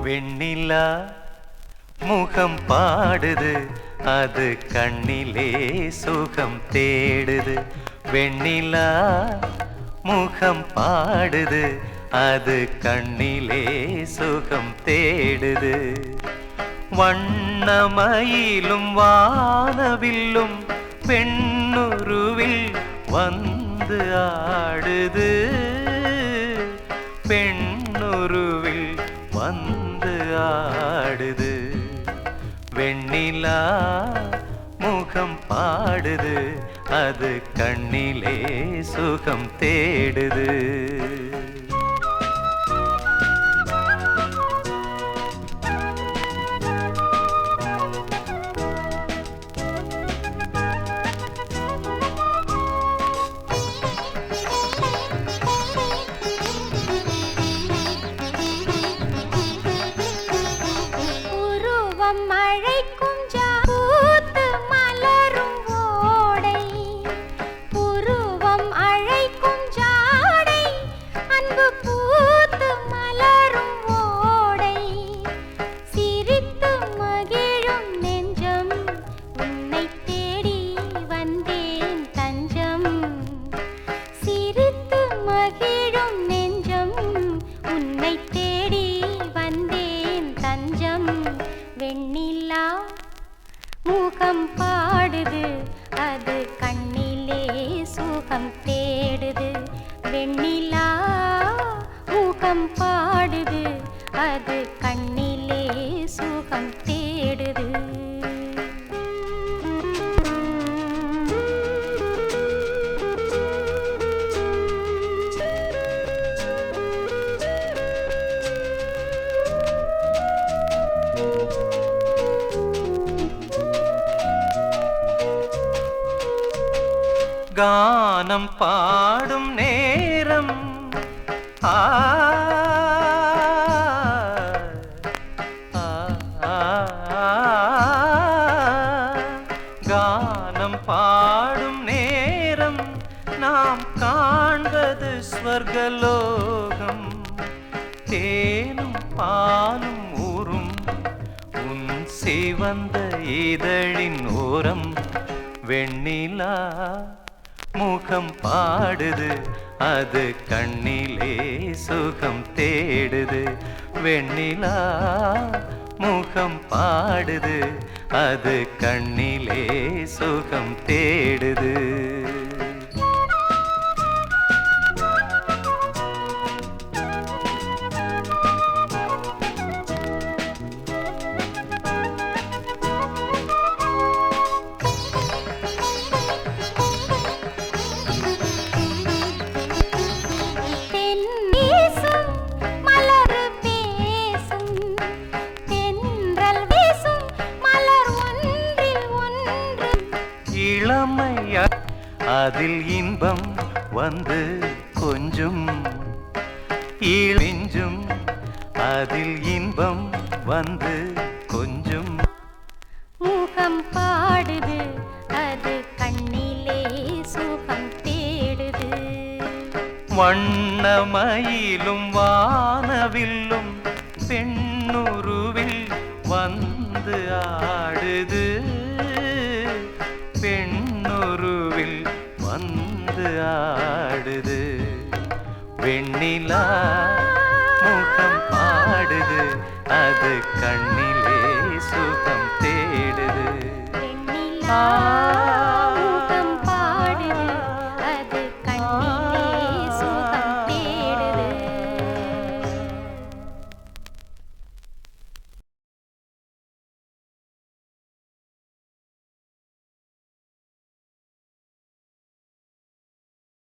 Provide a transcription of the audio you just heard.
வெண்ணிலா முகம் பாடுது, அது கண்ணிலே சுகம் தேடுது. வெண்ணிலா முகம் பாடுது, அது கண்ணிலே சுகம் தேடுது. வண்ணமயிலும் வானவில்லும் பெண்ணுருவில் வந்து ஆடுது. பெண்ணுருவில் வந்து ஆடுது. வெண்ணிலா முகம் பாடுது, அது கண்ணிலே சுகம் தேடுது. மழைக்கும் பூத்து மலரும் ஓடை, புருவம் அழைக்கும் ஜாடை, அன்பு பூத்து மலரும் ஓடை. சிரித்து மகிழும் நெஞ்சம், உன்னை தேடி வந்தேன் தஞ்சம். சிரித்து மகிழும் நெஞ்சம், உன்னை தேடி வந்தேன் தஞ்சம். வெண்ணிலா முகம் பாடுது, அது கண்ணிலே சுகம் தேடுது. வெண்ணிலா முகம் பாடுது, அது கண்ணிலே சுகம் தேடுது. கானம் பாடும் நேரம், கானம் பாடும் நேரம், நாம் காண்பது ஸ்வர்கலோகம். தேனும் பாலும் ஊறும் உன் சிவந்த இதழின் ஓரம். வெண்ணிலா முகம் பாடுது, அது கண்ணிலே சுகம் தேடுது. வெண்ணிலா முகம் பாடுது, அது கண்ணிலே சுகம் தேடுது. இளமையா அதில் இன்பம் வந்து கொஞ்சம், இழிஞ்சும் அதில் இன்பம் வந்து கொஞ்சம். முகம் பாடுது, அது கண்ணிலே சுகம் தேடுது. வண்ணமயிலும் வானவில்லும் பெண்ணுருவில் வந்து ஆடுது. பெண்ணுருவில் வந்து ஆடுது. வெண்ணிலா முகம் பாடுது, அது கண்ணிலே சுகம் தேடுது. வெண்ணிலா முகம் பாடுது, அது கண்ணிலே